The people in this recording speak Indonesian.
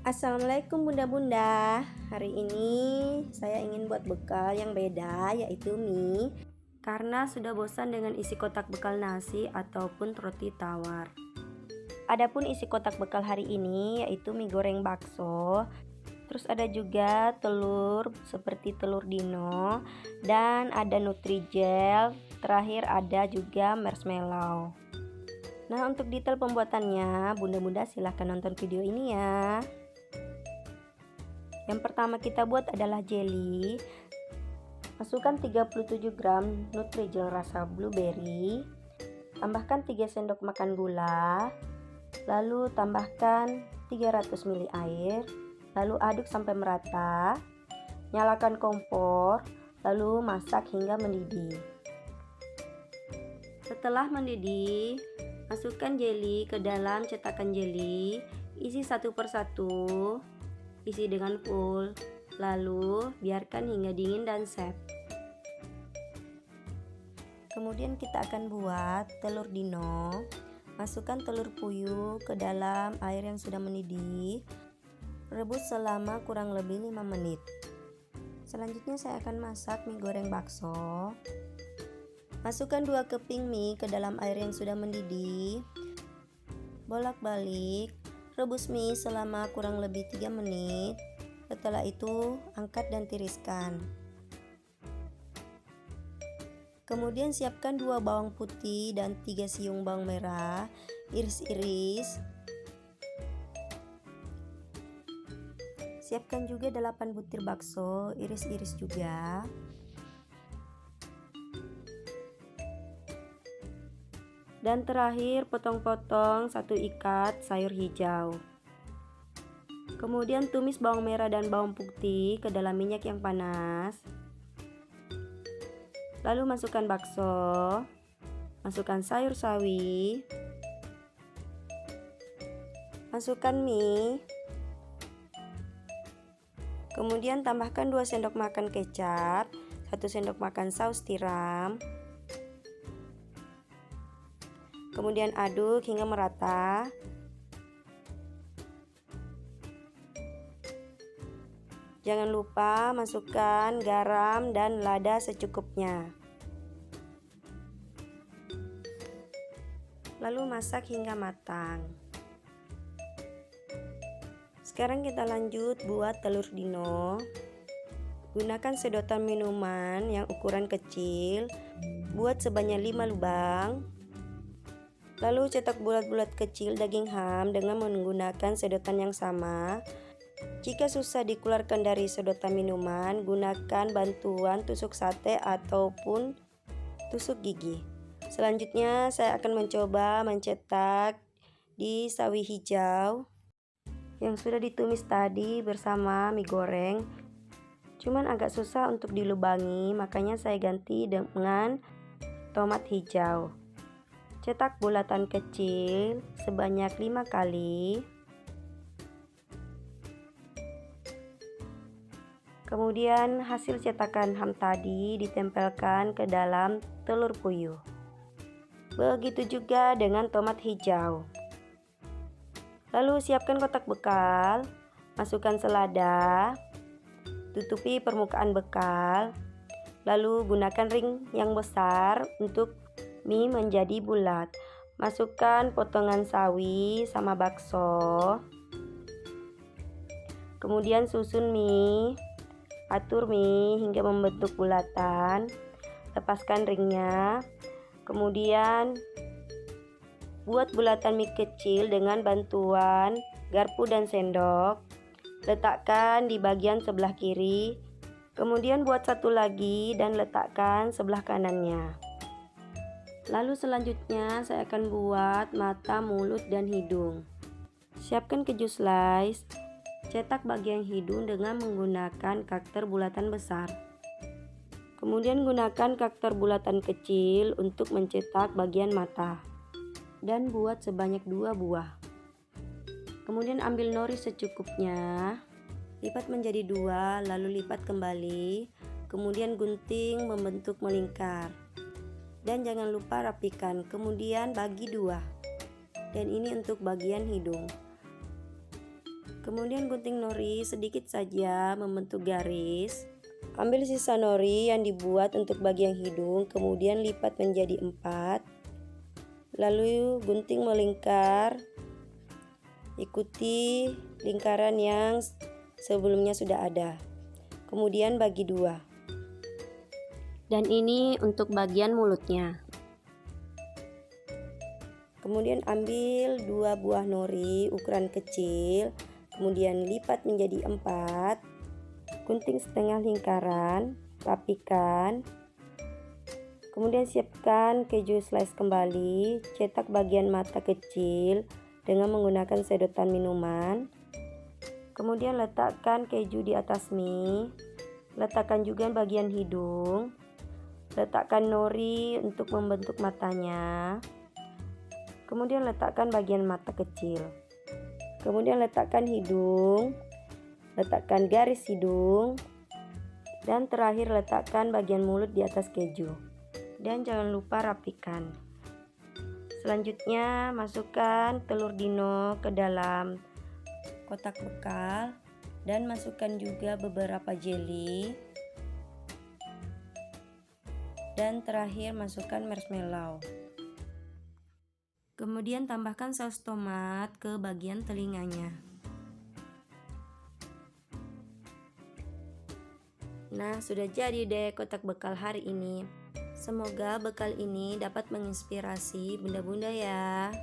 Assalamualaikum bunda-bunda. Hari ini saya ingin buat bekal yang beda, yaitu mie. Karena sudah bosan dengan isi kotak bekal nasi ataupun roti tawar. Adapun isi kotak bekal hari ini yaitu mie goreng bakso. Terus ada juga telur seperti telur dino, dan ada nutrijel. Terakhir ada juga marshmallow. Nah, untuk detail pembuatannya, bunda-bunda silahkan nonton video ini ya. Yang pertama kita buat adalah jelly. Masukkan 37 gram nutrijel rasa blueberry. Tambahkan 3 sendok makan gula. Lalu tambahkan 300 ml air. Lalu aduk sampai merata. Nyalakan kompor. Lalu masak hingga mendidih. Setelah mendidih, masukkan jelly ke dalam cetakan jelly. Isi satu persatu. Isi dengan full, lalu biarkan hingga dingin dan set. Kemudian kita akan buat telur dino. Masukkan telur puyuh ke dalam air yang sudah mendidih. Rebus selama kurang lebih 5 menit. Selanjutnya saya akan masak mie goreng bakso. Masukkan 2 keping mie ke dalam air yang sudah mendidih. Bolak-balik. Rebus mie selama kurang lebih 3 menit. Setelah itu angkat dan tiriskan. Kemudian siapkan 2 bawang putih dan 3 siung bawang merah. Iris-iris. Siapkan juga 8 butir bakso. Iris-iris juga. Dan terakhir potong-potong 1 ikat sayur hijau. Kemudian tumis bawang merah dan bawang putih ke dalam minyak yang panas. Lalu masukkan bakso. Masukkan sayur sawi. Masukkan mie. Kemudian tambahkan 2 sendok makan kecap, 1 sendok makan saus tiram. Kemudian aduk hingga merata. Jangan lupa masukkan garam dan lada secukupnya. Lalu masak hingga matang. Sekarang kita lanjut buat telur dino. Gunakan sedotan minuman yang ukuran kecil. Buat sebanyak 5 lubang. Lalu cetak bulat-bulat kecil daging ham dengan menggunakan sedotan yang sama. Jika susah dikeluarkan dari sedotan minuman, gunakan bantuan tusuk sate ataupun tusuk gigi. Selanjutnya saya akan mencoba mencetak di sawi hijau yang sudah ditumis tadi bersama mie goreng. Cuman agak susah untuk dilubangi, makanya saya ganti dengan tomat hijau. Cetak bulatan kecil sebanyak 5 kali. Kemudian hasil cetakan ham tadi ditempelkan ke dalam telur puyuh. Begitu juga dengan tomat hijau. Lalu siapkan kotak bekal. Masukkan selada. Tutupi permukaan bekal. Lalu gunakan ring yang besar untuk mie menjadi bulat. Masukkan potongan sawi sama bakso. Kemudian susun mie. Atur mie hingga membentuk bulatan. Lepaskan ringnya. Kemudian buat bulatan mie kecil dengan bantuan garpu dan sendok. Letakkan di bagian sebelah kiri. Kemudian buat satu lagi dan letakkan sebelah kanannya. Lalu selanjutnya saya akan buat mata, mulut, dan hidung. Siapkan keju slice. Cetak bagian hidung dengan menggunakan cutter bulatan besar. Kemudian gunakan cutter bulatan kecil untuk mencetak bagian mata. Dan buat sebanyak 2 buah. Kemudian ambil nori secukupnya. Lipat menjadi 2, lalu lipat kembali. Kemudian gunting membentuk melingkar. Dan jangan lupa rapikan, kemudian bagi 2. Dan ini untuk bagian hidung. Kemudian gunting nori sedikit saja membentuk garis. Ambil sisa nori yang dibuat untuk bagian hidung, kemudian lipat menjadi 4. Lalu gunting melingkar. Ikuti lingkaran yang sebelumnya sudah ada. Kemudian bagi 2. Dan ini untuk bagian mulutnya. Kemudian ambil 2 buah nori ukuran kecil, kemudian lipat menjadi 4, gunting setengah lingkaran, rapikan. Kemudian siapkan keju slice kembali, cetak bagian mata kecil dengan menggunakan sedotan minuman. Kemudian letakkan keju di atas mie, letakkan juga bagian hidung, letakkan nori untuk membentuk matanya. Kemudian letakkan bagian mata kecil. Kemudian letakkan hidung, letakkan garis hidung, dan terakhir letakkan bagian mulut di atas keju. Dan jangan lupa rapikan. Selanjutnya masukkan telur dino ke dalam kotak bekal dan masukkan juga beberapa jelly. Dan terakhir masukkan marshmallow. Kemudian tambahkan saus tomat ke bagian telinganya. Nah, sudah jadi deh kotak bekal hari ini. Semoga bekal ini dapat menginspirasi bunda-bunda ya.